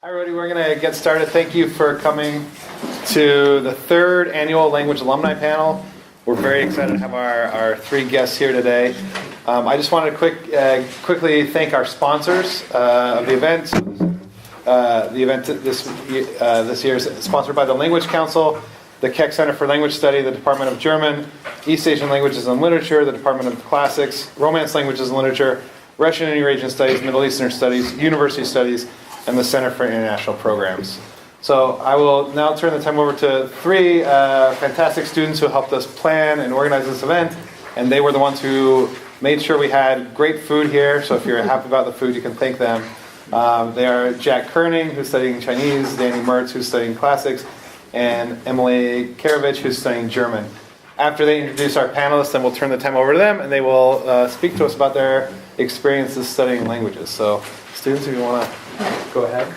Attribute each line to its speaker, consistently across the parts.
Speaker 1: Hi everybody, we're going to get started. Thank you for coming to the third annual Language Alumni Panel. We're very excited to have our three guests here today. I just wanted to quickly thank our sponsors of the event. The event this year is sponsored by the Language Council, the Keck Center for Language Study, the Department of German, East Asian Languages and Literature, the Department of Classics, Romance Languages and Literature, Russian and Eurasian Studies, Middle Eastern Studies, University Studies, and the Center for International Programs. So I will now turn the time over to three fantastic students who helped us plan and organize this event, and they were the ones who made sure we had great food here, so if you're happy about the food, you can thank them. They are Jack Kerning, who's studying Chinese, Danny Mertz, who's studying Classics, and Emily Karovich, who's studying German. After they introduce our panelists, then we'll turn the time over to them, and they will speak to us about their experiences studying languages. So students, if you want to go ahead.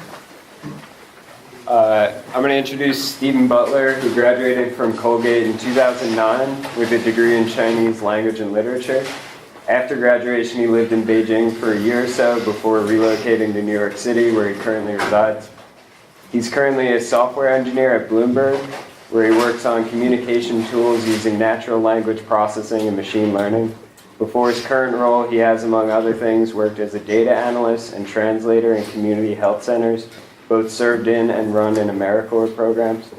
Speaker 2: I'm going to introduce Stephen Butler, who graduated from Colgate in 2009 with a degree in Chinese language and literature. After graduation, he lived in Beijing for a year or so before relocating to New York City, where he currently resides. He's currently a software engineer at Bloomberg, where he works on communication tools using natural language processing and machine learning. Before his current role, he has, among other things, worked as a data analyst and translator in community health centers, both served in and run in AmeriCorps programs,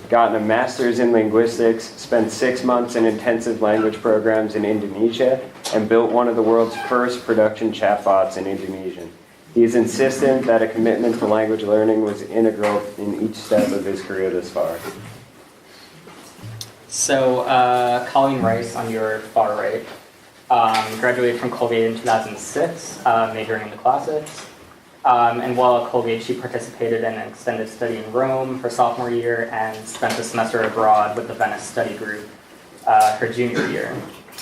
Speaker 2: gotten a master's in linguistics, spent 6 months in intensive language programs in Indonesia, and built one of the world's first production chatbots in Indonesian. He is insistent that a commitment to language learning was integral in each step of his career thus far.
Speaker 3: So, Colleen Rice on your far right. Graduated from Colgate in 2006, majoring in the classics. And while at Colgate, she participated in an extended study in Rome her sophomore year and spent a semester abroad with the Venice study group her junior year.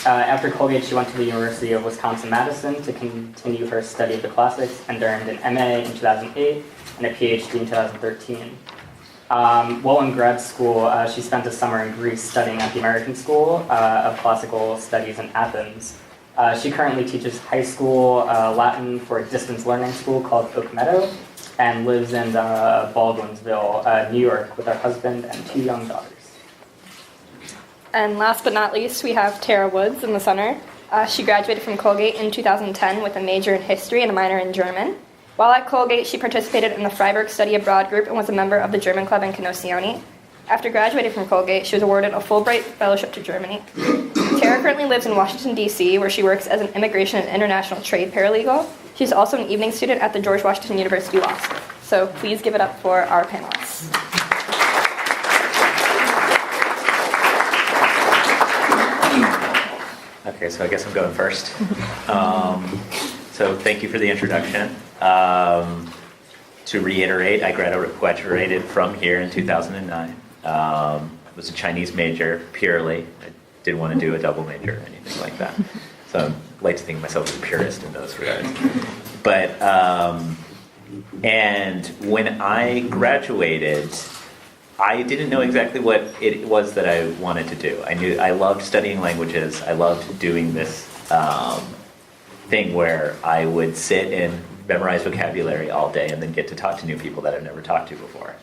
Speaker 3: After Colgate, she went to the University of Wisconsin-Madison to continue her study of the classics and earned an MA in 2008 and a PhD in 2013. While in grad school, she spent a summer in Greece studying at the American School of Classical Studies in Athens. She currently teaches high school Latin for a distance learning school called Oak Meadow and lives in Baldwinsville, New York, with her husband and 2 young daughters.
Speaker 4: And last but not least, we have Tara Woods in the center. She graduated from Colgate in 2010 with a major in history and a minor in German. While at Colgate, she participated in the Freiburg Study Abroad group and was a member of the German Club in Cannosioni. After graduating from Colgate, she was awarded a Fulbright Fellowship to Germany. Tara currently lives in Washington, D.C., where she works as an immigration and international trade paralegal. She's also an evening student at the George Washington University Law School. So please give it up for our panelists.
Speaker 5: Okay, so I guess I'm going first. So thank you for the introduction. To reiterate, I graduated from here in 2009. Was a Chinese major purely. I didn't want to do a double major or anything like that. So I like to think of myself as a purist in those regards. But, and when I graduated, I didn't know exactly what it was that I wanted to do. I knew I loved studying languages. I loved doing this thing where I would sit and memorize vocabulary all day and then get to talk to new people that I've never talked to before.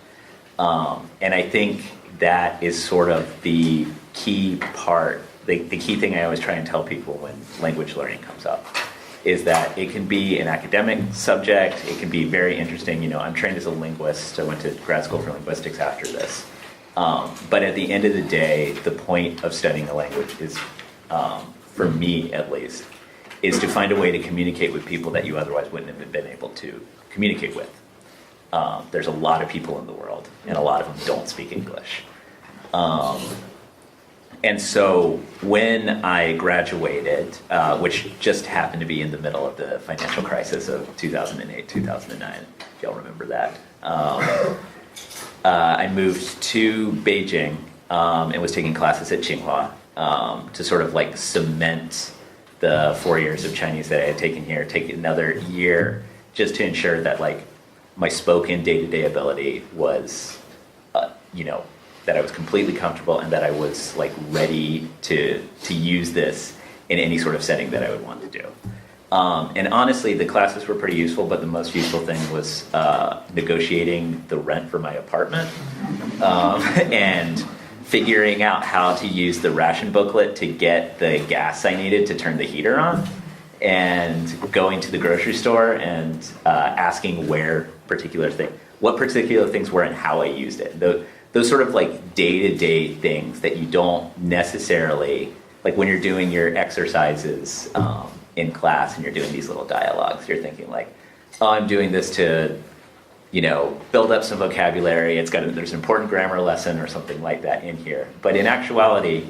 Speaker 5: And I think that is sort of the key part, the key thing I always try and tell people when language learning comes up, is that it can be an academic subject, it can be very interesting. You know, I'm trained as a linguist, so I went to grad school for linguistics after this. But at the end of the day, the point of studying a language is, for me at least, is to find a way to communicate with people that you otherwise wouldn't have been able to communicate with. There's a lot of people in the world, and a lot of them don't speak English. And so when I graduated, which just happened to be in the middle of the financial crisis of 2008, 2009, if y'all remember that, I moved to Beijing and was taking classes at Tsinghua to sort of like cement the 4 years of Chinese that I had taken here, take another year just to ensure that like my spoken day-to-day ability was, that I was completely comfortable and that I was like ready to use this in any sort of setting that I would want to do. And honestly, the classes were pretty useful, but the most useful thing was negotiating the rent for my apartment and figuring out how to use the ration booklet to get the gas I needed to turn the heater on, and going to the grocery store and asking what particular things were and how I used it. Those sort of like day-to-day things that you don't necessarily, like when you're doing your exercises in class and you're doing these little dialogues, you're thinking like, oh, I'm doing this to, build up some vocabulary. There's an important grammar lesson or something like that in here. But in actuality,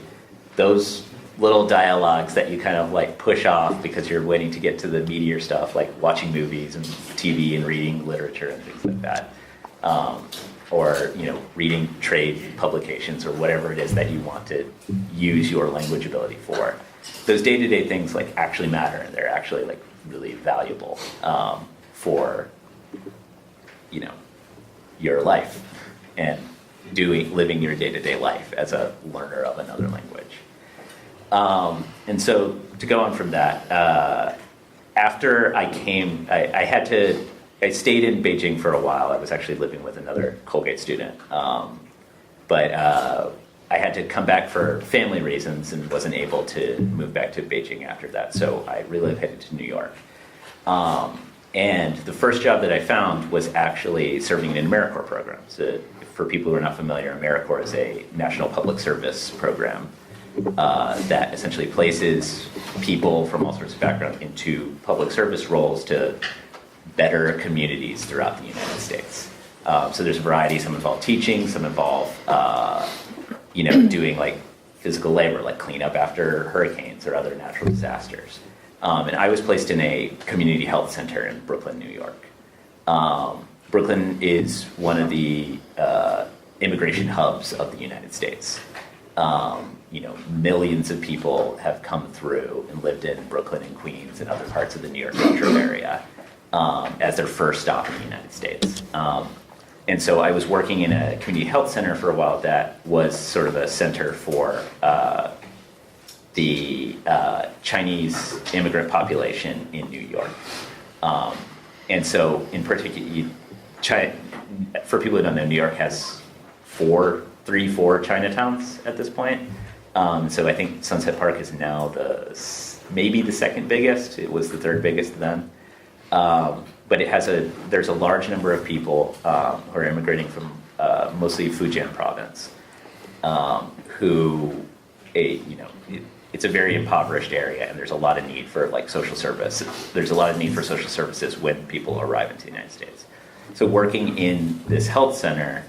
Speaker 5: those little dialogues that you kind of like push off because you're waiting to get to the meatier stuff, like watching movies and TV and reading literature and things like that, or reading trade publications or whatever it is that you want to use your language ability for. Those day-to-day things like actually matter, and they're actually like really valuable for your life and living your day-to-day life as a learner of another language. And so to go on from that, after I came, I stayed in Beijing for a while. I was actually living with another Colgate student. But I had to come back for family reasons and wasn't able to move back to Beijing after that. So I relocated to New York. And the first job that I found was actually serving in AmeriCorps programs. For people who are not familiar, AmeriCorps is a national public service program that essentially places people from all sorts of backgrounds into public service roles to better communities throughout the United States. So there's a variety. Some involve teaching, some involve doing like physical labor, like cleanup after hurricanes or other natural disasters. And I was placed in a community health center in Brooklyn, New York. Brooklyn is one of the immigration hubs of the United States. Millions of people have come through and lived in Brooklyn and Queens and other parts of the New York metro area as their first stop in the United States. And so I was working in a community health center for a while that was sort of a center for the Chinese immigrant population in New York. And so in particular, for people who don't know, New York has four Chinatowns at this point. So I think Sunset Park is now maybe the second biggest. It was the third biggest then. But there's a large number of people who are immigrating from mostly Fujian province, who it's a very impoverished area, and there's a lot of need for like social service. There's a lot of need for social services when people arrive into the United States. So working in this health center,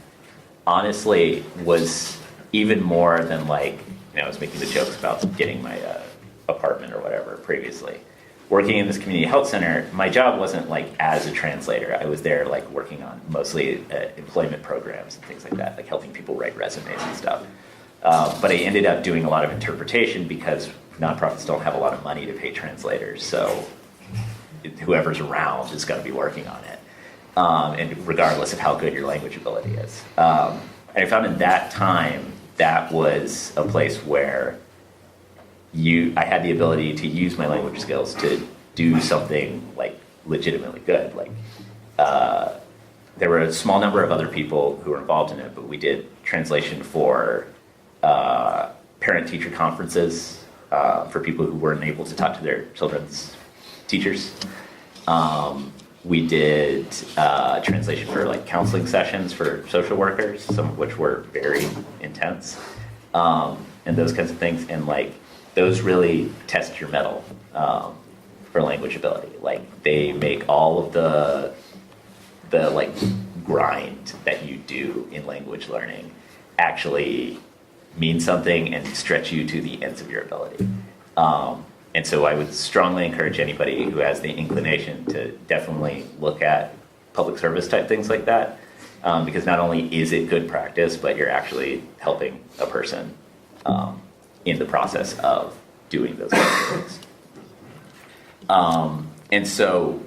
Speaker 5: honestly, was even more than like, I was making the jokes about getting my apartment or whatever previously. Working in this community health center, my job wasn't like as a translator. I was there like working on mostly employment programs and things like that, like helping people write resumes and stuff. But I ended up doing a lot of interpretation because nonprofits don't have a lot of money to pay translators. So whoever's around is going to be working on it, and regardless of how good your language ability is. And I found in that time, that was a place where I had the ability to use my language skills to do something like legitimately good. Like there were a small number of other people who were involved in it, but we did translation for parent-teacher conferences for people who weren't able to talk to their children's teachers. We did translation for like counseling sessions for social workers, some of which were very intense, and those kinds of things. And like those really test your mettle for language ability. Like they make all of the like grind that you do in language learning actually mean something and stretch you to the ends of your ability. And so I would strongly encourage anybody who has the inclination to definitely look at public service type things like that, because not only is it good practice, but you're actually helping a person in the process of doing those kinds of things. And so,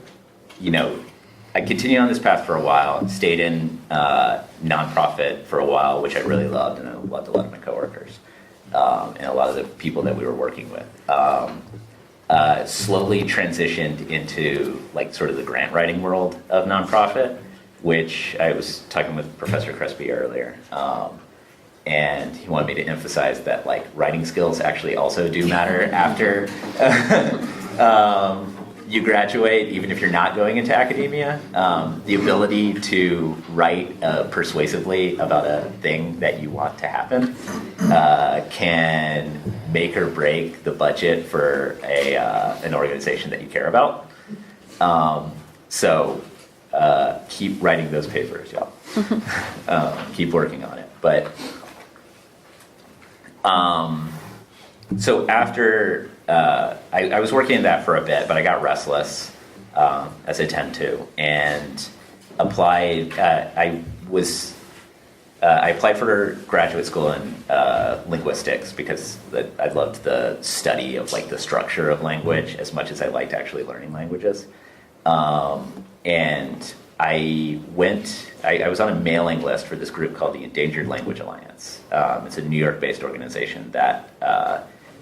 Speaker 5: I continued on this path for a while, stayed in nonprofit for a while, which I really loved, and I loved a lot of my coworkers and a lot of the people that we were working with. slowly transitioned into like sort of the grant writing world of nonprofit, which I was talking with Professor Crespi earlier. And he wanted me to emphasize that like writing skills actually also do matter after you graduate, even if you're not going into academia. The ability to write persuasively about a thing that you want to happen can make or break the budget for an organization that you care about. So keep writing those papers, y'all. Keep working on it. But so after I was working in that for a bit, but I got restless, as I tend to, and applied. I applied for graduate school in linguistics because I loved the study of like the structure of language as much as I liked actually learning languages. And I was on a mailing list for this group called the Endangered Language Alliance. It's a New York-based organization that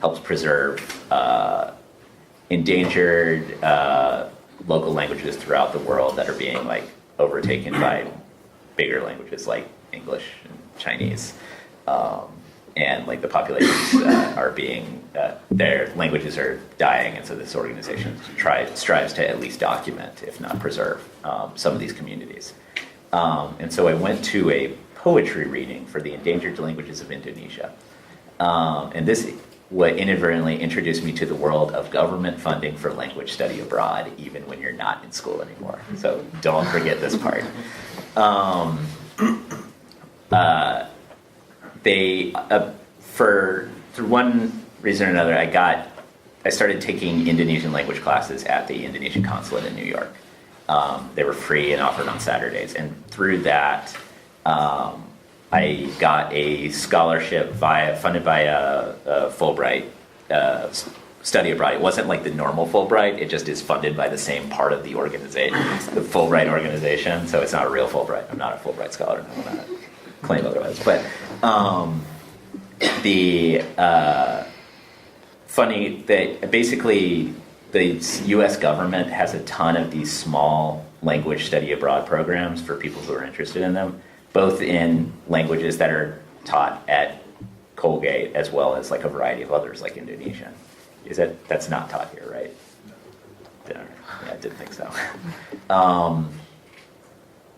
Speaker 5: helps preserve endangered local languages throughout the world that are being like overtaken by bigger languages like English and Chinese. And like the populations are being, their languages are dying, and so this organization strives to at least document, if not preserve, some of these communities. And so I went to a poetry reading for the Endangered Languages of Indonesia. And this what inadvertently introduced me to the world of government funding for language study abroad, even when you're not in school anymore. So don't forget this part. Through one reason or another, I started taking Indonesian language classes at the Indonesian consulate in New York. They were free and offered on Saturdays, and through that, I got a scholarship funded by a Fulbright study abroad. It wasn't like the normal Fulbright; it just is funded by the same part of the organization, the Fulbright organization. So it's not a real Fulbright. I'm not a Fulbright scholar. I want to claim otherwise, but. Funny that basically the U.S. government has a ton of these small language study abroad programs for people who are interested in them, both in languages that are taught at Colgate as well as like a variety of others like Indonesian. That's not taught here, right? Yeah, I didn't think so.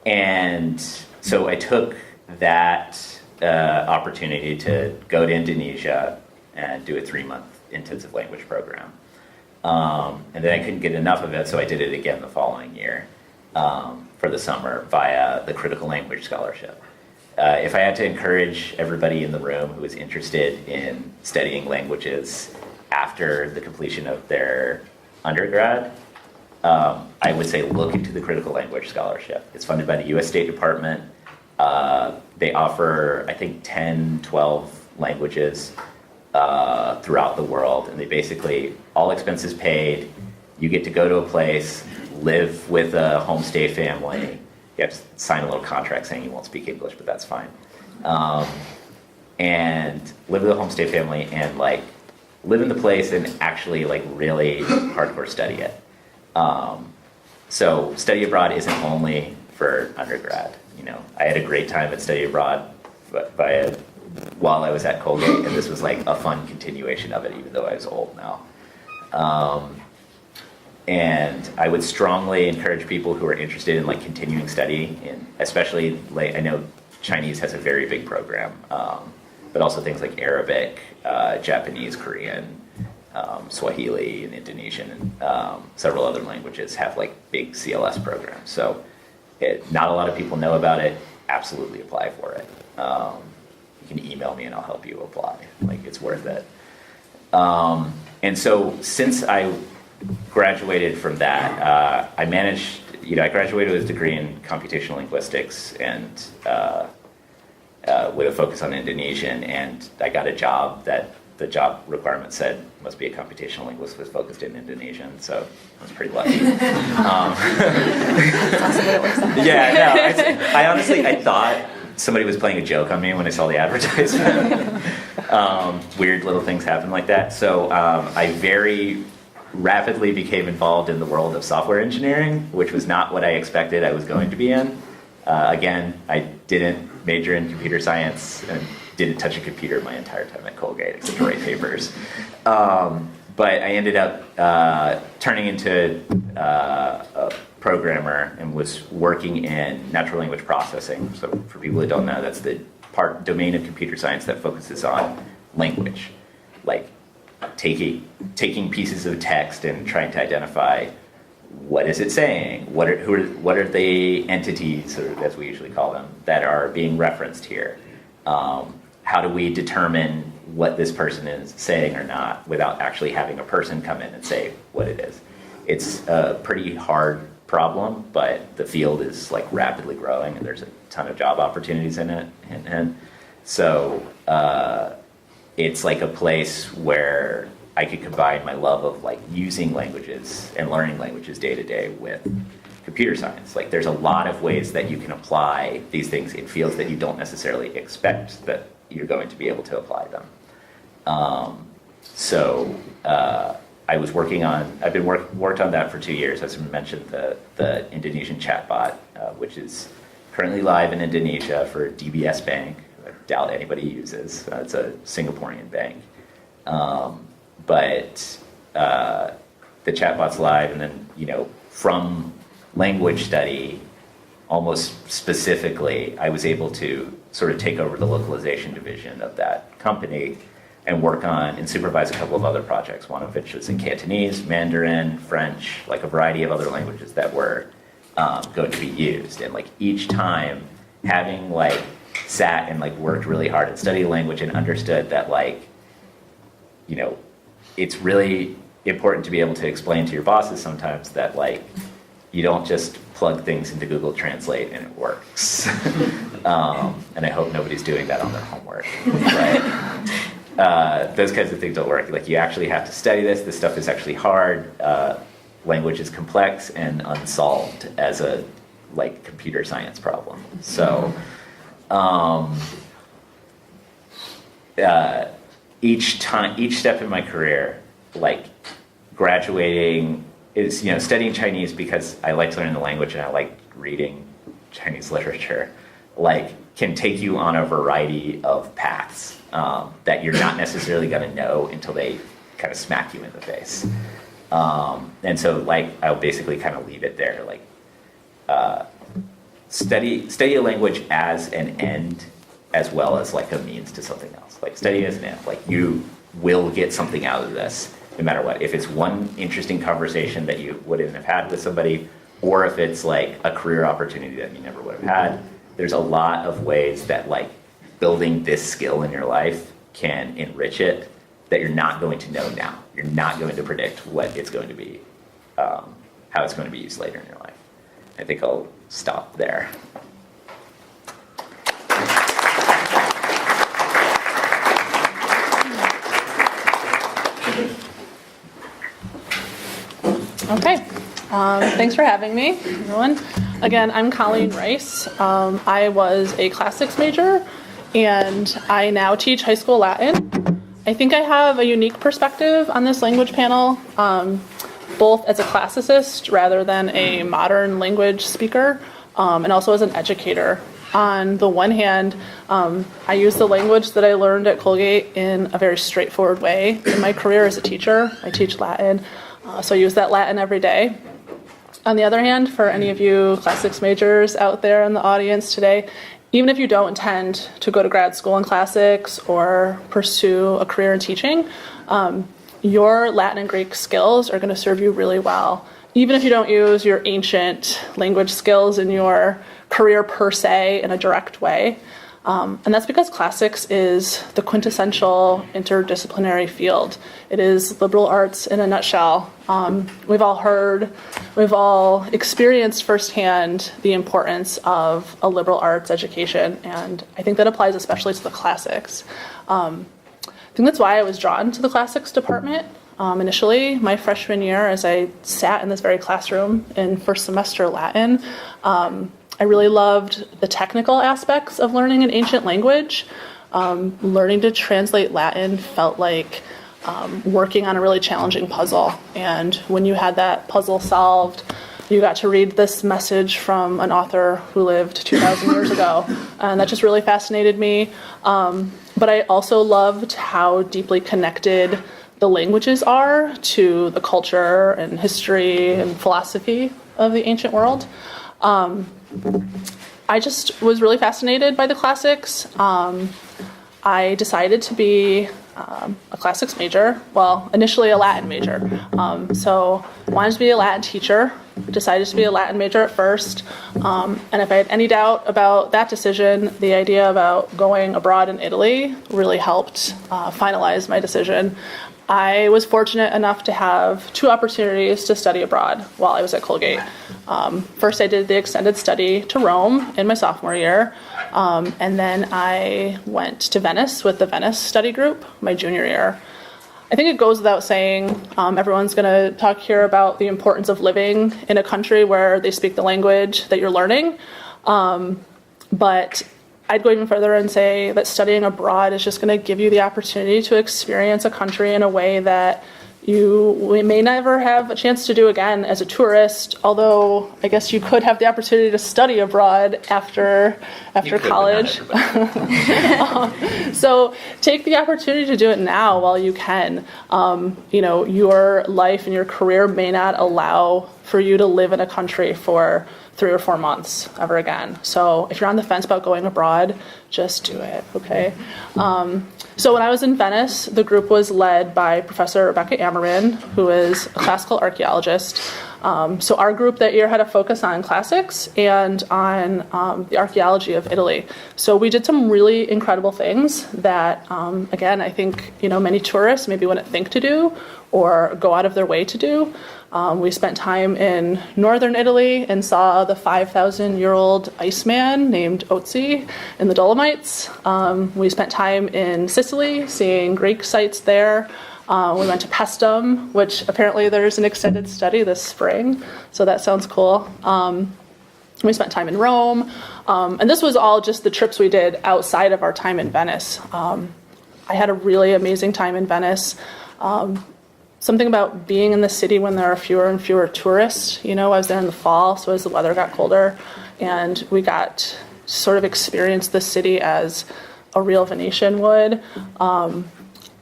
Speaker 5: And so I took that opportunity to go to Indonesia and do a 3-month intensive language program. And then I couldn't get enough of it, so I did it again the following year for the summer via the Critical Language Scholarship. If I had to encourage everybody in the room who is interested in studying languages after the completion of their undergrad, I would say look into the Critical Language Scholarship. It's funded by the U.S. State Department. They offer, I think, 10, 12 languages throughout the world, and they basically, all expenses paid, you get to go to a place, live with a homestay family. You have to sign a little contract saying you won't speak English, but that's fine. And live with a homestay family and like live in the place and actually like really hardcore study it. So study abroad isn't only for undergrad. You know, I had a great time at study abroad while I was at Colgate, and this was like a fun continuation of it, even though I was old now. And I would strongly encourage people who are interested in like continuing study, especially like I know Chinese has a very big program, but also things like Arabic, Japanese, Korean, Swahili, and Indonesian, and several other languages have like big CLS programs. So not a lot of people know about it. Absolutely apply for it. You can email me and I'll help you apply. Like, it's worth it. And so since I graduated from that, I graduated with a degree in computational linguistics and with a focus on Indonesian, and I got a job that the job requirement said must be a computational linguist was focused in Indonesian, so I was pretty lucky. I honestly thought somebody was playing a joke on me when I saw the advertisement. Weird little things happen like that. So I very rapidly became involved in the world of software engineering, which was not what I expected I was going to be in. Again, I didn't major in computer science and didn't touch a computer my entire time at Colgate except to write papers. But I ended up turning into a programmer and was working in natural language processing. So for people who don't know, that's the domain of computer science that focuses on language, like taking pieces of text and trying to identify what is it saying, what are the entities, or as we usually call them, that are being referenced here. How do we determine what this person is saying or not without actually having a person come in and say what it is? It's a pretty hard problem, but the field is like rapidly growing and there's a ton of job opportunities in it. And so it's like a place where I could combine my love of like using languages and learning languages day to day with computer science. Like there's a lot of ways that you can apply these things in fields that you don't necessarily expect that you're going to be able to apply them. I was worked on that for 2 years. As I mentioned, the Indonesian chatbot, which is currently live in Indonesia for DBS Bank. I doubt anybody uses. It's a Singaporean bank. But the chatbot's live, and then, from language study, almost specifically, I was able to sort of take over the localization division of that company and work on and supervise a couple of other projects, one of which was in Cantonese, Mandarin, French, like a variety of other languages that were going to be used. And like each time having like sat and like worked really hard and studied language and understood that like, it's really important to be able to explain to your bosses sometimes that like, you don't just plug things into Google Translate and it works. And I hope nobody's doing that on their homework, right? Those kinds of things don't work. Like you actually have to study this. This stuff is actually hard. Language is complex and unsolved as a like computer science problem. So each step in my career, like graduating is, studying Chinese because I like learning the language and I like reading Chinese literature, like can take you on a variety of paths that you're not necessarily going to know until they kind of smack you in the face. And so like, I'll basically kind of leave it there. Like study a language as an end as well as like a means to something else. Like study as an end, like you will get something out of this no matter what. If it's one interesting conversation that you wouldn't have had with somebody, or if it's like a career opportunity that you never would have had, there's a lot of ways that like building this skill in your life can enrich it that you're not going to know now. You're not going to predict what it's going to be, how it's going to be used later in your life. I think I'll stop there.
Speaker 6: Okay, thanks for having me, everyone. Again, I'm Colleen Rice. I was a classics major, and I now teach high school Latin. I think I have a unique perspective on this language panel, both as a classicist rather than a modern language speaker, and also as an educator. On the one hand, I use the language that I learned at Colgate in a very straightforward way. In my career as a teacher, I teach Latin, so I use that Latin every day. On the other hand, for any of you classics majors out there in the audience today, even if you don't intend to go to grad school in classics or pursue a career in teaching, your Latin and Greek skills are going to serve you really well. Even if you don't use your ancient language skills in your career per se in a direct way. And that's because classics is the quintessential interdisciplinary field. It is liberal arts in a nutshell. We've all experienced firsthand the importance of a liberal arts education, and I think that applies especially to the classics. I think that's why I was drawn to the classics department. Initially, my freshman year, as I sat in this very classroom in first semester Latin, I really loved the technical aspects of learning an ancient language. Learning to translate Latin felt like working on a really challenging puzzle. And when you had that puzzle solved, you got to read this message from an author who lived 2,000 years ago. And that just really fascinated me. But I also loved how deeply connected the languages are to the culture and history and philosophy of the ancient world. I just was really fascinated by the classics. I decided to be a classics major, well, initially a Latin major. So I wanted to be a Latin teacher, decided to be a Latin major at first. And if I had any doubt about that decision, the idea about going abroad in Italy really helped finalize my decision. I was fortunate enough to have 2 opportunities to study abroad while I was at Colgate. First, I did the extended study to Rome in my sophomore year, and then I went to Venice with the Venice study group my junior year. I think it goes without saying, everyone's going to talk here about the importance of living in a country where they speak the language that you're learning, but I'd go even further and say that studying abroad is just going to give you the opportunity to experience a country in a way that you may never have a chance to do again as a tourist, although I guess you could have the opportunity to study abroad after college. So take the opportunity to do it now while you can. Your life and your career may not allow for you to live in a country for 3 or 4 months ever again. So if you're on the fence about going abroad, just do it, okay? So when I was in Venice, the group was led by Professor Rebecca Amarin, who is a classical archaeologist. So our group that year had a focus on classics and on the archaeology of Italy. So we did some really incredible things that, again, I think many tourists maybe wouldn't think to do or go out of their way to do. We spent time in northern Italy and saw the 5,000-year-old Iceman named Ötzi in the Dolomites. We spent time in Sicily seeing Greek sites there. We went to Paestum, which apparently there's an extended study this spring, so that sounds cool. We spent time in Rome, and this was all just the trips we did outside of our time in Venice. I had a really amazing time in Venice. Something about being in the city when there are fewer and fewer tourists. I was there in the fall, so as the weather got colder, and we got to sort of experience the city as a real Venetian would.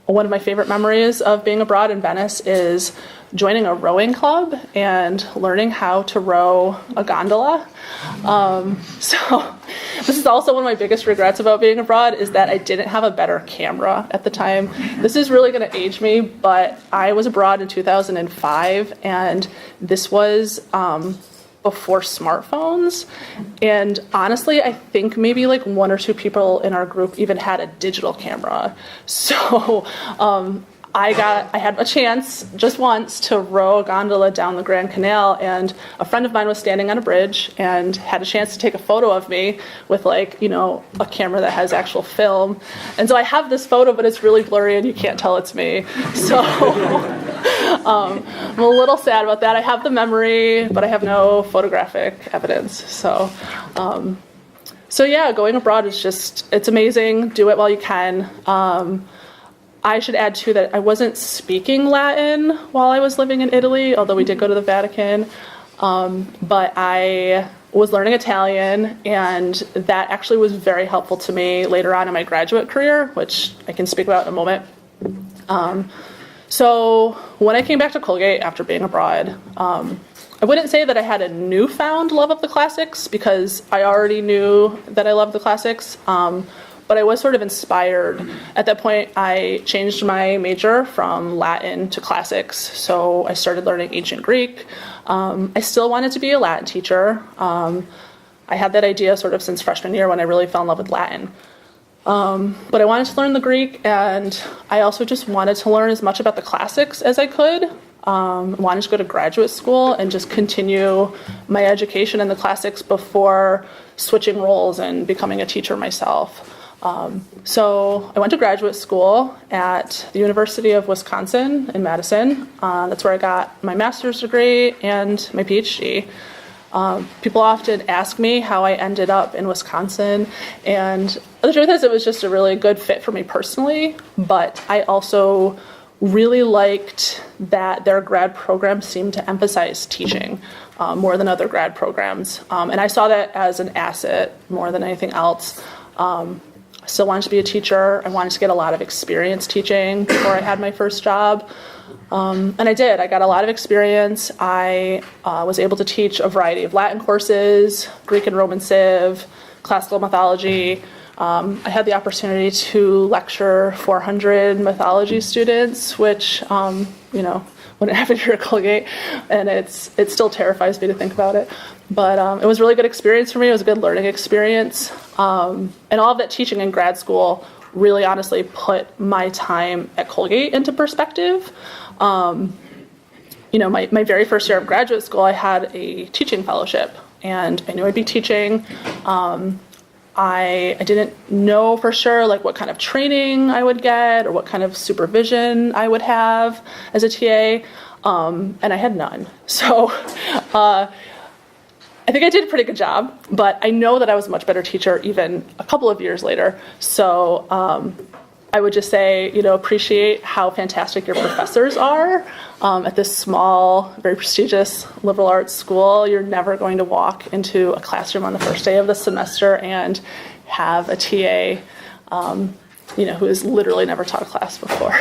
Speaker 6: One of my favorite memories of being abroad in Venice is joining a rowing club and learning how to row a gondola. So this is also one of my biggest regrets about being abroad is that I didn't have a better camera at the time. This is really going to age me, but I was abroad in 2005, and this was before smartphones. And honestly, I think maybe like 1 or 2 people in our group even had a digital camera. So I had a chance just once to row a gondola down the Grand Canal, and a friend of mine was standing on a bridge and had a chance to take a photo of me with a camera that has actual film. And so I have this photo, but it's really blurry and you can't tell it's me. So I'm a little sad about that. I have the memory, but I have no photographic evidence. So yeah, going abroad is it's amazing. Do it while you can. I should add, too, that I wasn't speaking Latin while I was living in Italy, although we did go to the Vatican. But I was learning Italian, and that actually was very helpful to me later on in my graduate career, which I can speak about in a moment. So when I came back to Colgate after being abroad, I wouldn't say that I had a newfound love of the classics, because I already knew that I loved the classics. But I was sort of inspired. At that point, I changed my major from Latin to classics, so I started learning ancient Greek. I still wanted to be a Latin teacher. I had that idea sort of since freshman year when I really fell in love with Latin. But I wanted to learn the Greek, and I also just wanted to learn as much about the classics as I could. I wanted to go to graduate school and just continue my education in the classics before switching roles and becoming a teacher myself. So I went to graduate school at the University of Wisconsin in Madison. That's where I got my master's degree and my PhD. People often ask me how I ended up in Wisconsin, and the truth is it was just a really good fit for me personally, but I also really liked that their grad program seemed to emphasize teaching more than other grad programs. And I saw that as an asset more than anything else. I still wanted to be a teacher. I wanted to get a lot of experience teaching before I had my first job. And I did. I got a lot of experience. I was able to teach a variety of Latin courses, Greek and Roman Civ, classical mythology. I had the opportunity to lecture 400 mythology students, which, wouldn't happen here at Colgate, and it still terrifies me to think about it. But it was a really good experience for me. It was a good learning experience. And all of that teaching in grad school really honestly put my time at Colgate into perspective. My very first year of graduate school, I had a teaching fellowship, and I knew I'd be teaching. I didn't know for sure what kind of training I would get or what kind of supervision I would have as a TA, and I had none. So I think I did a pretty good job, but I know that I was a much better teacher even a couple of years later. So I would just say, appreciate how fantastic your professors are. At this small, very prestigious liberal arts school, you're never going to walk into a classroom on the first day of the semester and have a TA, who has literally never taught a class before.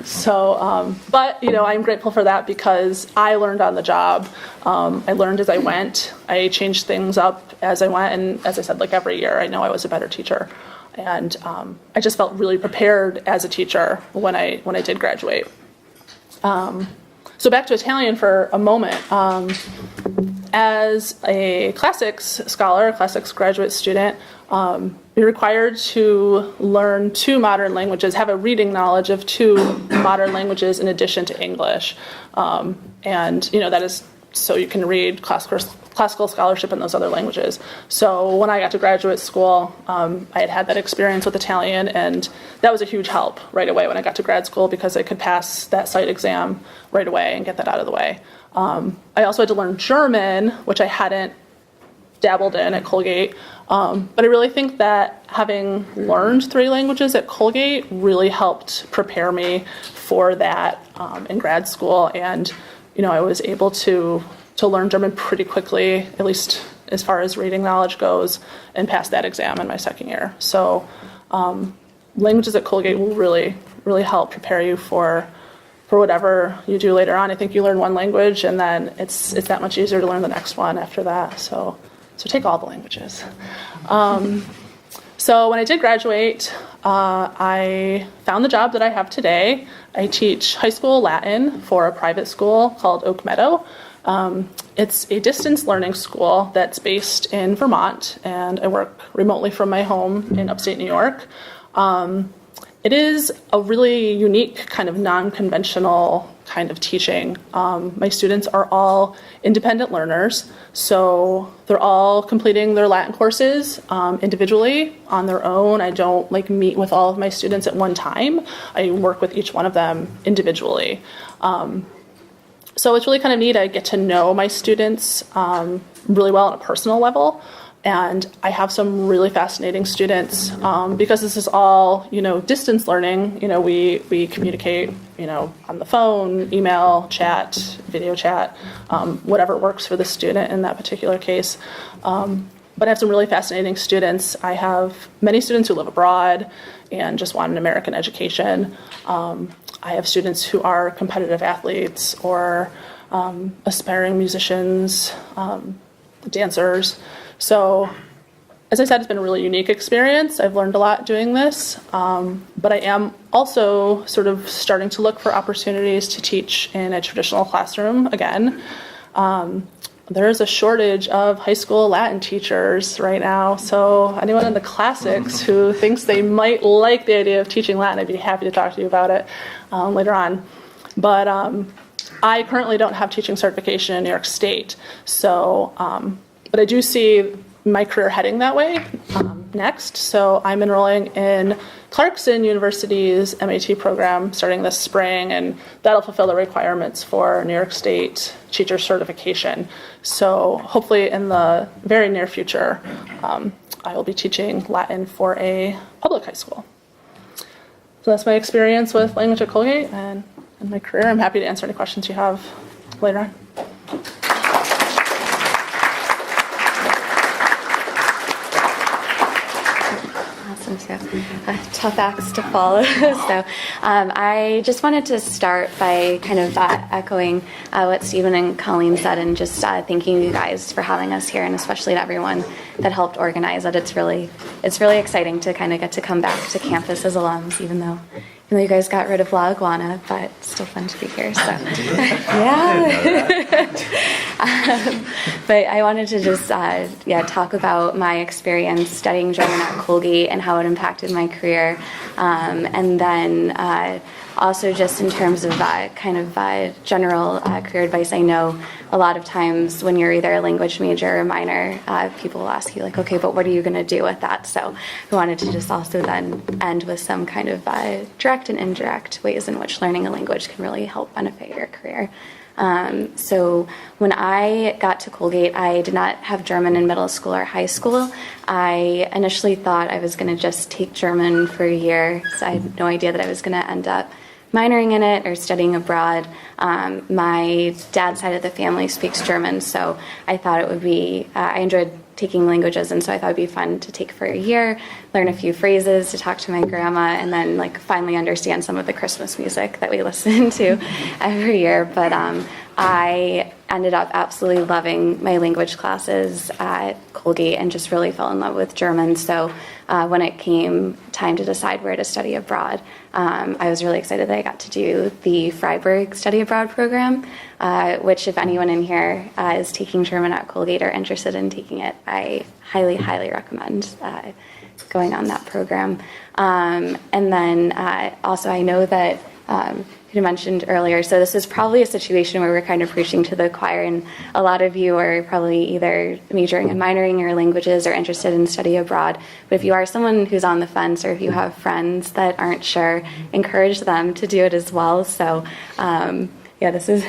Speaker 6: So, but I'm grateful for that because I learned on the job. I learned as I went. I changed things up as I went, and as I said, every year, I know I was a better teacher. And I just felt really prepared as a teacher when I did graduate. So back to Italian for a moment. As a classics scholar, a classics graduate student, you're required to learn 2 modern languages, have a reading knowledge of 2 modern languages in addition to English. And that is so you can read classical scholarship in those other languages. So when I got to graduate school, I had that experience with Italian, and that was a huge help right away when I got to grad school because I could pass that sight exam right away and get that out of the way. I also had to learn German, which I hadn't dabbled in at Colgate, but I really think that having learned 3 languages at Colgate really helped prepare me for that in grad school, and I was able to learn German pretty quickly, at least as far as reading knowledge goes, and pass that exam in my second year. So languages at Colgate will really, really help prepare you for whatever you do later on. I think you learn one language, and then it's that much easier to learn the next one after that. So take all the languages. So when I did graduate, I found the job that I have today. I teach high school Latin for a private school called Oak Meadow. It's a distance learning school that's based in Vermont, and I work remotely from my home in upstate New York. It is a really unique kind of non-conventional kind of teaching. My students are all independent learners, so they're all completing their Latin courses individually on their own. I don't meet with all of my students at one time. I work with each one of them individually. So it's really kind of neat. I get to know my students really well on a personal level. And I have some really fascinating students because this is all, distance learning. We communicate, on the phone, email, chat, video chat, whatever works for the student in that particular case. But I have some really fascinating students. I have many students who live abroad and just want an American education. I have students who are competitive athletes or aspiring musicians, dancers. So, as I said, it's been a really unique experience. I've learned a lot doing this, but I am also sort of starting to look for opportunities to teach in a traditional classroom again. There is a shortage of high school Latin teachers right now, so anyone in the classics who thinks they might like the idea of teaching Latin, I'd be happy to talk to you about it later on. But I currently don't have teaching certification in New York State, so but I do see my career heading that way next. So I'm enrolling in Clarkson University's MAT program starting this spring, and that'll fulfill the requirements for New York State teacher certification. So hopefully in the very near future, I will be teaching Latin for a public high school. So that's my experience with language at Colgate, and in my career. I'm happy to answer any questions you have later on.
Speaker 7: Awesome. So, tough acts to follow. So, I just wanted to start by kind of echoing what Stephen and Colleen said, and just thanking you guys for having us here, and especially to everyone that helped organize it. It's really exciting to kind of get to come back to campus as alums, even though you guys got rid of La Iguana, but it's still fun to be here. So, yeah. But I wanted to just talk about my experience studying German at Colgate and how it impacted my career, and then also just in terms of general career advice. I know a lot of times when you're either a language major or minor, people will ask you like, okay, but what are you going to do with that? So we wanted to just also then end with some kind of direct and indirect ways in which learning a language can really help benefit your career. So when I got to Colgate, I did not have German in middle school or high school. I initially thought I was going to just take German for a year, so I had no idea that I was going to end up minoring in it or studying abroad. My dad's side of the family speaks German, so I thought it would be, I enjoyed taking languages, and so I thought it'd be fun to take for a year, learn a few phrases, to talk to my grandma, and then like finally understand some of the Christmas music that we listen to every year. But I ended up absolutely loving my language classes at Colgate and just really fell in love with German. So when it came time to decide where to study abroad, I was really excited that I got to do the Freiburg study abroad program, which if anyone in here is taking German at Colgate or interested in taking it, I highly, highly recommend going on that program. And then also I know that you mentioned earlier, so this is probably a situation where we're kind of preaching to the choir, and a lot of you are probably either majoring and minoring in languages or interested in study abroad. But if you are someone who's on the fence, or if you have friends that aren't sure, encourage them to do it as well. So this is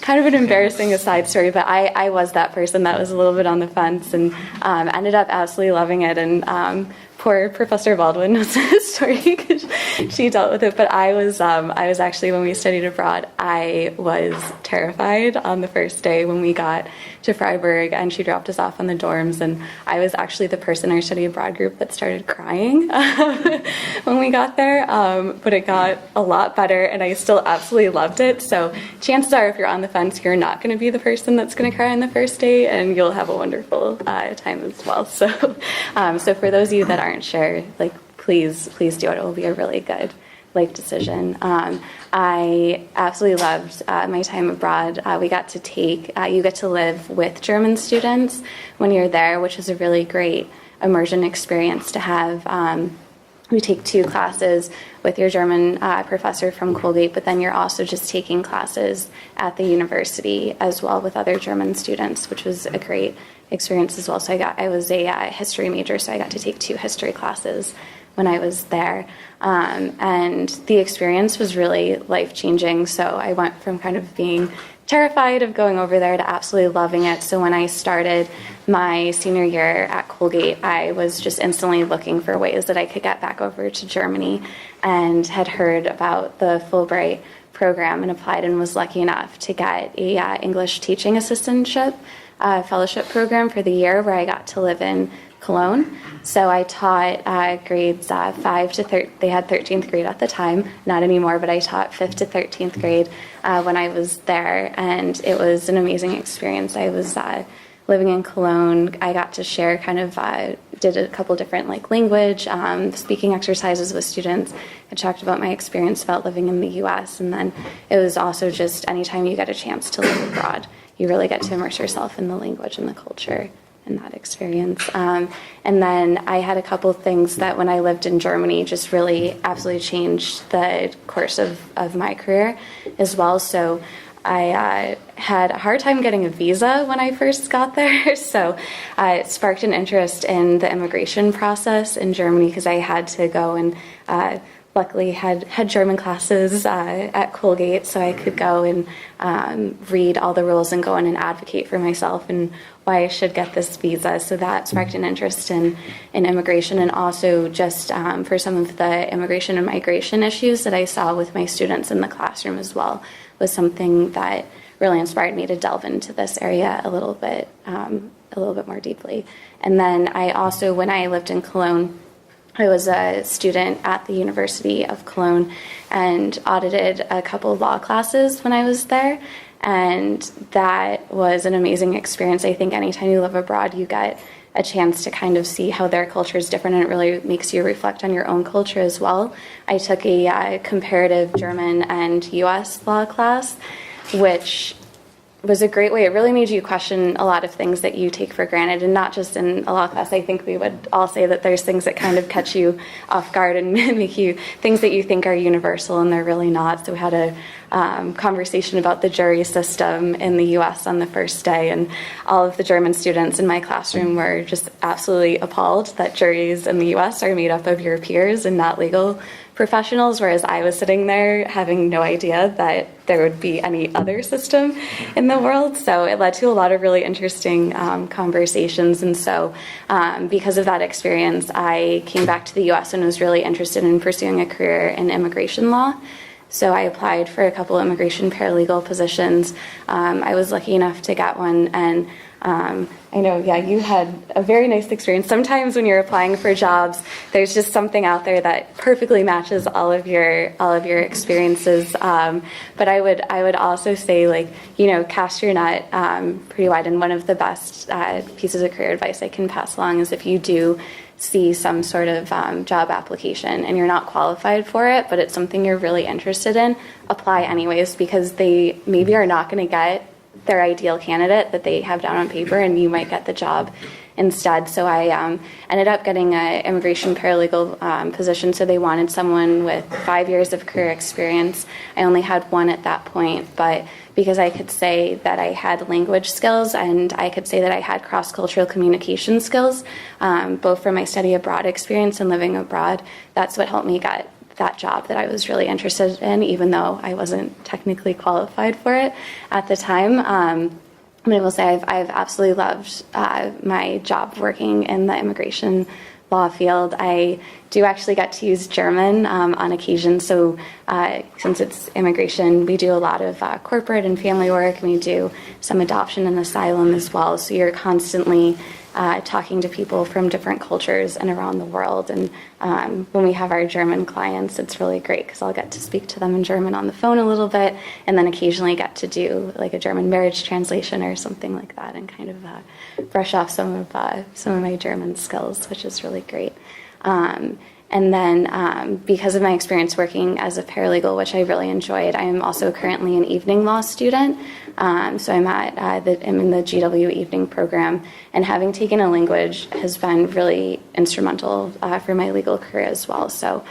Speaker 7: kind of an embarrassing aside story, but I was that person that was a little bit on the fence and ended up absolutely loving it. And poor Professor Baldwin knows the story because she dealt with it. But I was actually, when we studied abroad, I was terrified on the first day when we got to Freiburg and she dropped us off on the dorms. And I was actually the person in our study abroad group that started crying when we got there. But it got a lot better and I still absolutely loved it. So chances are if you're on the fence, you're not going to be the person that's going to cry on the first day, and you'll have a wonderful time as well. So for those of you that aren't sure, like please do it. It will be a really good life decision. I absolutely loved my time abroad. We got to you get to live with German students when you're there, which is a really great immersion experience to have. We take 2 classes with your German professor from Colgate, but then you're also just taking classes at the university as well with other German students, which was a great experience as well. So I was a history major, so I got to take 2 history classes when I was there. And the experience was really life-changing. So I went from kind of being terrified of going over there to absolutely loving it. So when I started my senior year at Colgate, I was just instantly looking for ways that I could get back over to Germany, and had heard about the Fulbright program and applied and was lucky enough to get a English teaching assistantship fellowship program for the year, where I got to live in Cologne. So I taught grades 5 to 13. They had 13th grade at the time, not anymore, but I taught 5th to 13th grade when I was there, and it was an amazing experience. I was living in Cologne. I got to share did a couple different language speaking exercises with students. I talked about my experience about living in the U.S., and then it was also just anytime you get a chance to live abroad, you really get to immerse yourself in the language and the culture in that experience. And then I had a couple things that when I lived in Germany just really absolutely changed the course of my career as well. So I had a hard time getting a visa when I first got there. So it sparked an interest in the immigration process in Germany, because I had to go and luckily had German classes at Colgate, so I could go and read all the rules and go in and advocate for myself and why I should get this visa. So that sparked an interest in immigration, and also just for some of the immigration and migration issues that I saw with my students in the classroom as well, was something that really inspired me to delve into this area a little bit more deeply. And then I also, when I lived in Cologne, I was a student at the University of Cologne and audited a couple of law classes when I was there. And that was an amazing experience. I think anytime you live abroad, you get a chance to kind of see how their culture is different, and it really makes you reflect on your own culture as well. I took a comparative German and US law class, which was a great way. It really made you question a lot of things that you take for granted, and not just in a law class. I think we would all say that there's things that kind of catch you off guard and make you, things that you think are universal and they're really not. So we had a conversation about the jury system in the US on the first day, and all of the German students in my classroom were just absolutely appalled that juries in the US are made up of your peers and not legal professionals, whereas I was sitting there having no idea that there would be any other system in the world. So it led to a lot of really interesting conversations. And so because of that experience, I came back to the US and was really interested in pursuing a career in immigration law. So I applied for a couple immigration paralegal positions. I was lucky enough to get one, and I know, yeah, you had a very nice experience. Sometimes when you're applying for jobs, there's just something out there that perfectly matches all of your experiences. But I would also say, like, you know, cast your net pretty wide. And one of the best pieces of career advice I can pass along is if you do see some sort of job application and you're not qualified for it, but it's something you're really interested in, apply anyways, because they maybe are not going to get their ideal candidate that they have down on paper, and you might get the job instead. So I ended up getting an immigration paralegal position. So they wanted someone with 5 years of career experience. I only had one at that point, but because I could say that I had language skills and I could say that I had cross-cultural communication skills, both from my study abroad experience and living abroad, that's what helped me get that job that I was really interested in, even though I wasn't technically qualified for it at the time. But I will say I've absolutely loved my job working in the immigration law field. I do actually get to use German on occasion. So since it's immigration, we do a lot of corporate and family work, and we do some adoption and asylum as well. So you're constantly talking to people from different cultures and around the world. And when we have our German clients, it's really great because I'll get to speak to them in German on the phone a little bit, and then occasionally get to do like a German marriage translation or something like that, and kind of brush off some of my German skills, which is really great. And then because of my experience working as a paralegal, which I really enjoyed, I am also currently an evening law student. So I'm in the GW evening program, and having taken a language has been really instrumental for my legal career as well. So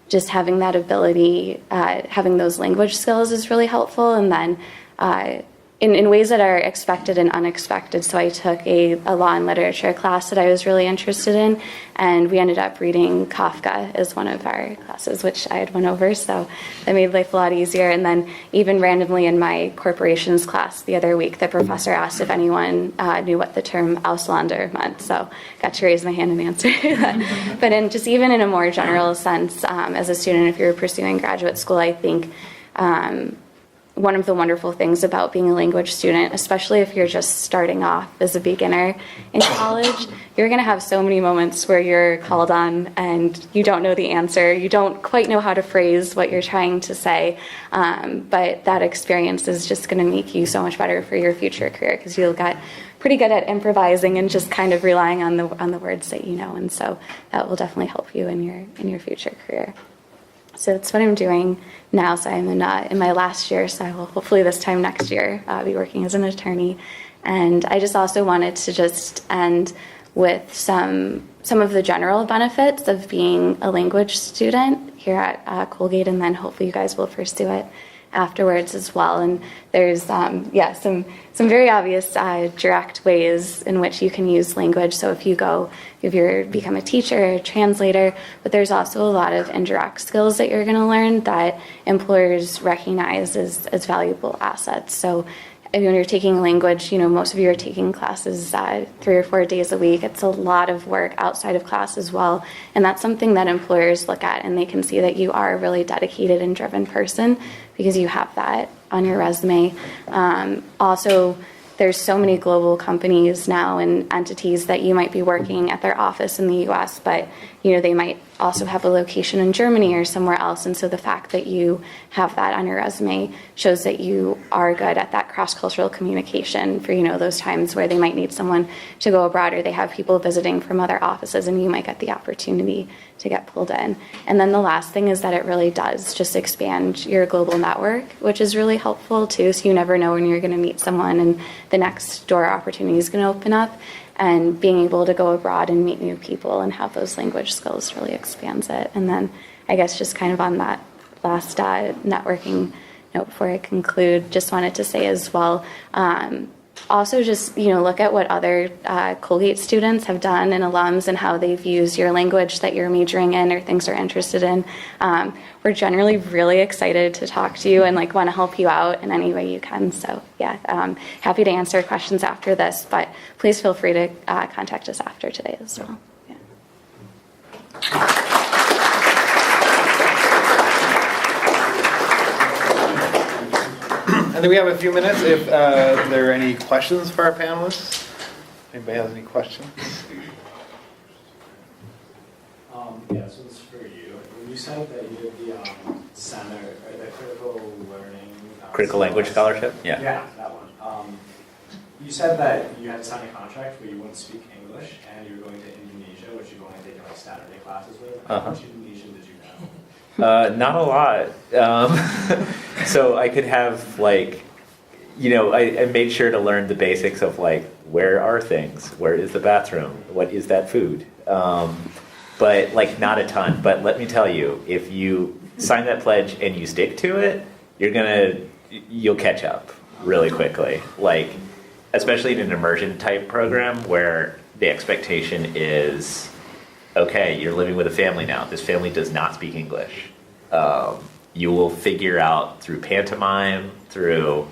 Speaker 7: just having that ability, having those language skills is really helpful. And then in ways that are expected and unexpected. So I took a law and literature class that I was really interested in, and we ended up reading Kafka as one of our classes, which I had won over, so that made life a lot easier. And then even randomly in my corporations class the other week, the professor asked if anyone knew what the term Ausländer meant, so got to raise my hand and answer that. But even in a more general sense, as a student, if you're pursuing graduate school, I think one of the wonderful things about being a language student, especially if you're just starting off as a beginner in college, you're going to have so many moments where you're called on and you don't know the answer. You don't quite know how to phrase what you're trying to say. But that experience is just going to make you so much better for your future career, because you'll get pretty good at improvising and just kind of relying on the words that you know. And so that will definitely help you in your future career. So that's what I'm doing now. So I'm in my last year, so I will hopefully this time next year be working as an attorney. And I just also wanted to just end with some of the general benefits of being a language student here at Colgate, and then hopefully you guys will pursue it afterwards as well. And there's some very obvious direct ways in which you can use language. So if you become a teacher, a translator, but there's also a lot of indirect skills that you're going to learn that employers recognize as valuable assets. So and when you're taking language, most of you are taking classes 3 or 4 days a week. It's a lot of work outside of class as well. And that's something that employers look at, and they can see that you are a really dedicated and driven person because you have that on your resume. Also, there's so many global companies now and entities that you might be working at their office in the US, but they might also have a location in Germany or somewhere else. And so the fact that you have that on your resume shows that you are good at that cross-cultural communication for, those times where they might need someone to go abroad, or they have people visiting from other offices and you might get the opportunity to get pulled in. And then the last thing is that it really does just expand your global network, which is really helpful too. So you never know when you're going to meet someone and the next door opportunity is going to open up. And being able to go abroad and meet new people and have those language skills really expands it. And then I guess just kind of on that last networking note before I conclude, just wanted to say as well, also just, look at what other Colgate students have done and alums and how they've used your language that you're majoring in or things they're interested in. We're generally really excited to talk to you and want to help you out in any way you can. So yeah, happy to answer questions after this, but please feel free to contact us after today as well. Yeah.
Speaker 1: I think we have a few minutes if there are any questions for our panelists. Anybody has any questions?
Speaker 8: Yeah, so this is for you. When you said that you did the center, or the critical learning...
Speaker 5: Critical language scholarship? Yeah.
Speaker 8: Yeah, that one. You said that you had to sign a contract where you wouldn't speak English, and you were going to Indonesia, which you were only taking Saturday classes with. How much Indonesian did you know?
Speaker 5: Not a lot. So I could have I made sure to learn the basics of where are things? Where is the bathroom? What is that food? But not a ton. But let me tell you, if you sign that pledge and you stick to it, you'll catch up really quickly. Especially in an immersion type program where the expectation is, okay, you're living with a family now. This family does not speak English. You will figure out through pantomime, through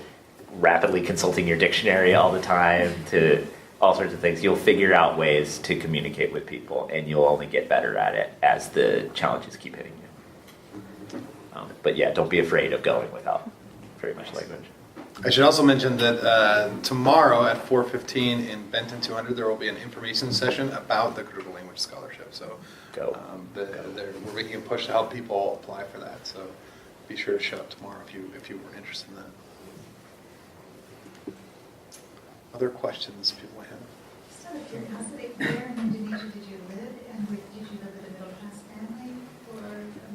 Speaker 5: rapidly consulting your dictionary all the time, to all sorts of things. You'll figure out ways to communicate with people, and you'll only get better at it as the challenges keep hitting you. But yeah, don't be afraid of going without very much language.
Speaker 1: I should also mention that tomorrow at 4:15 in Benton 200 there will be an information session about the Critical Language Scholarship. So we're making a push to help people apply for that. So be sure to show up tomorrow if you were interested in that. Other questions people have?
Speaker 9: Just out of curiosity, where in Indonesia did you live, and did you live with a middle-class family, or a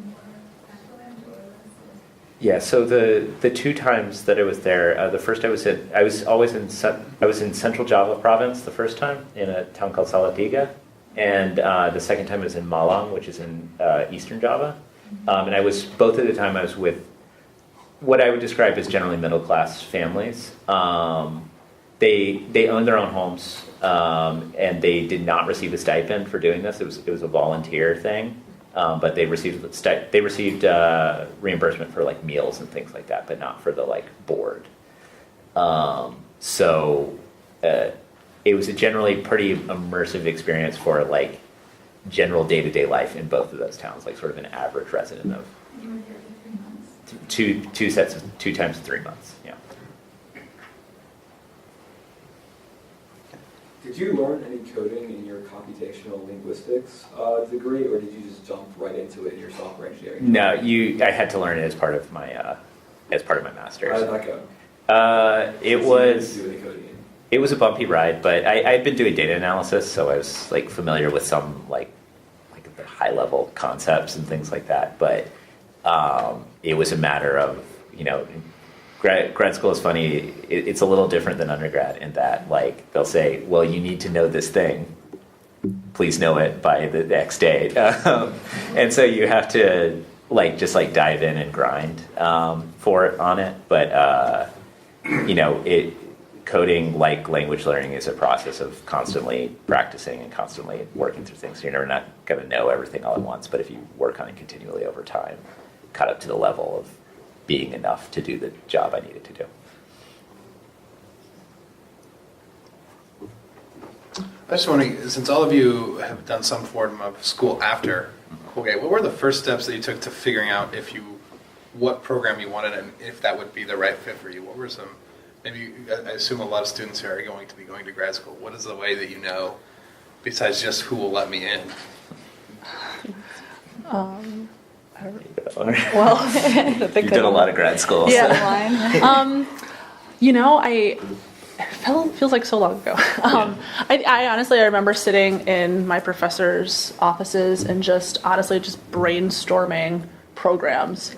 Speaker 9: more affluent, or less?
Speaker 5: Yeah, so the two times that I was there, the first I was in Central Java province the first time in a town called Salatiga, and the second time was in Malang, which is in Eastern Java, and both of the time I was with what I would describe as generally middle class families. They owned their own homes, and they did not receive a stipend for doing this. It was a volunteer thing, but they received reimbursement for meals and things like that, but not for the board. So it was a generally pretty immersive experience for general day-to-day life in both of those towns, sort of an average resident of.
Speaker 9: You were there for 3 months?
Speaker 5: Two times 3 months. Yeah.
Speaker 10: Did you learn any coding in your computational linguistics degree, or did you just jump right into it in your software engineering?
Speaker 5: No, I had to learn it as part of my master's.
Speaker 10: How did that go?
Speaker 5: It was a bumpy ride, but I had been doing data analysis, so I was familiar with some the high level concepts and things like that. But it was a matter of grad school is funny. It's a little different than undergrad in that, they'll say, well, you need to know this thing. Please know it by the next day. And so you have to, just dive in and grind on it. But, coding, like language learning, is a process of constantly practicing and constantly working through things. You're never not going to know everything all at once. But if you work on it continually over time, cut up to the level of being enough to do the job I needed to do.
Speaker 1: I just want to, since all of you have done some form of school after Colgate, what were the first steps that you took to figuring out what program you wanted and if that would be the right fit for you? What were some, maybe, I assume a lot of students here are going to be going to grad school. What is the way that you know, besides just who will let me in?
Speaker 6: I don't know.
Speaker 5: Well, you've done a lot of grad schools.
Speaker 6: Yeah. Feels like so long ago. I honestly, I remember sitting in my professor's offices and just brainstorming programs.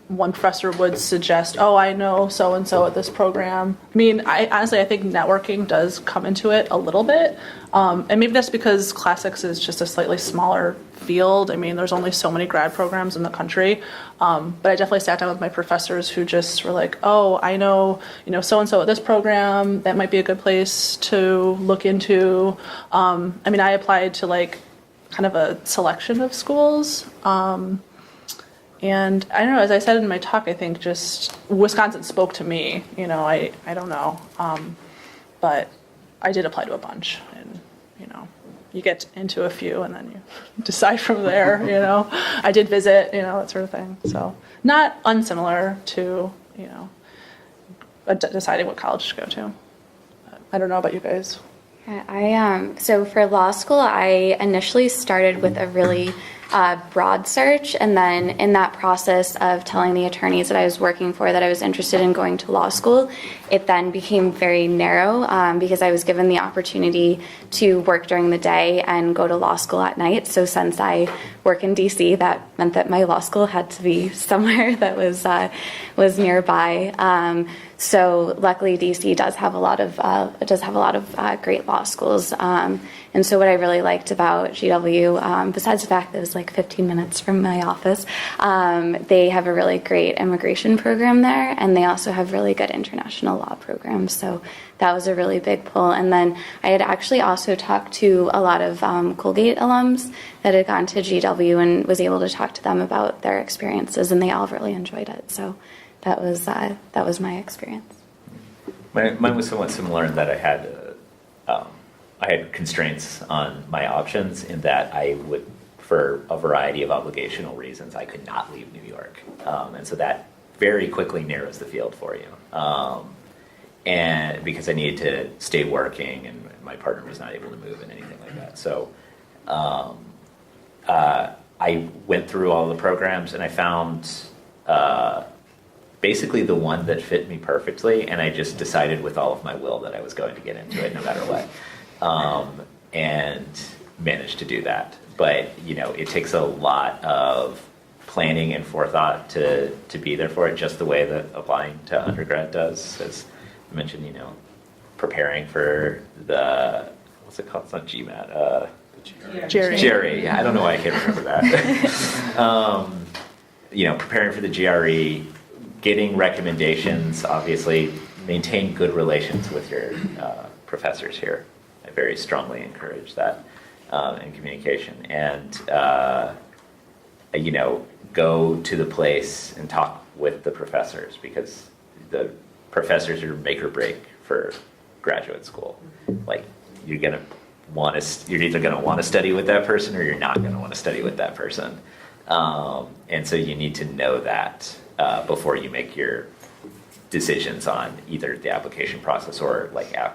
Speaker 6: One professor would suggest, oh, I know so-and-so at this program. I mean, I think networking does come into it a little bit. And maybe that's because classics is just a slightly smaller field. I mean, there's only so many grad programs in the country. But I definitely sat down with my professors who just were like, oh, I know, so-and-so at this program. That might be a good place to look into. I applied to kind of a selection of schools. And I don't know, as I said in my talk, I think just Wisconsin spoke to me. I don't know. But I did apply to a bunch. And, you get into a few and then you decide from there, I did visit, that sort of thing. So not unsimilar to, deciding what college to go to. I don't know about you guys.
Speaker 7: So for law school, I initially started with a really broad search, and then in that process of telling the attorneys that I was working for that I was interested in going to law school, it then became very narrow because I was given the opportunity to work during the day and go to law school at night. So since I work in DC, that meant that my law school had to be somewhere that was nearby. So luckily, DC does have a lot of great law schools. And so what I really liked about GW, besides the fact that it was 15 minutes from my office, they have a really great immigration program there, and they also have really good international law programs. So that was a really big pull. And then I had actually also talked to a lot of Colgate alums that had gone to GW and was able to talk to them about their experiences, and they all really enjoyed it. So that was my experience.
Speaker 5: Mine was somewhat similar in that I had constraints on my options in that I would, for a variety of obligational reasons, I could not leave New York. And so that very quickly narrows the field for you. And because I needed to stay working and my partner was not able to move and anything like that. So I went through all the programs and I found basically the one that fit me perfectly, and I just decided with all of my will that I was going to get into it no matter what. And managed to do that. But, it takes a lot of planning and forethought to be there for it, just the way that applying to undergrad does. As I mentioned, preparing for what's it called? It's not GMAT. GRE. Yeah, I don't know why I can't remember that. Preparing for the GRE, getting recommendations, obviously, maintain good relations with your professors here. I very strongly encourage that in communication. And, go to the place and talk with the professors, because the professors are make or break for graduate school. You're either going to want to study with that person or you're not going to want to study with that person. And so you need to know that before you make your decisions on either the application process or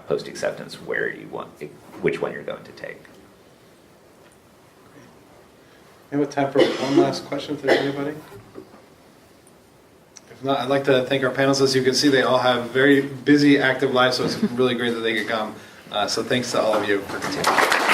Speaker 5: post acceptance which one you're going to take.
Speaker 1: We have time for one last question if there's anybody. If not, I'd like to thank our panelists. As you can see, they all have very busy, active lives, so it's really great that they could come. So thanks to all of you for continuing.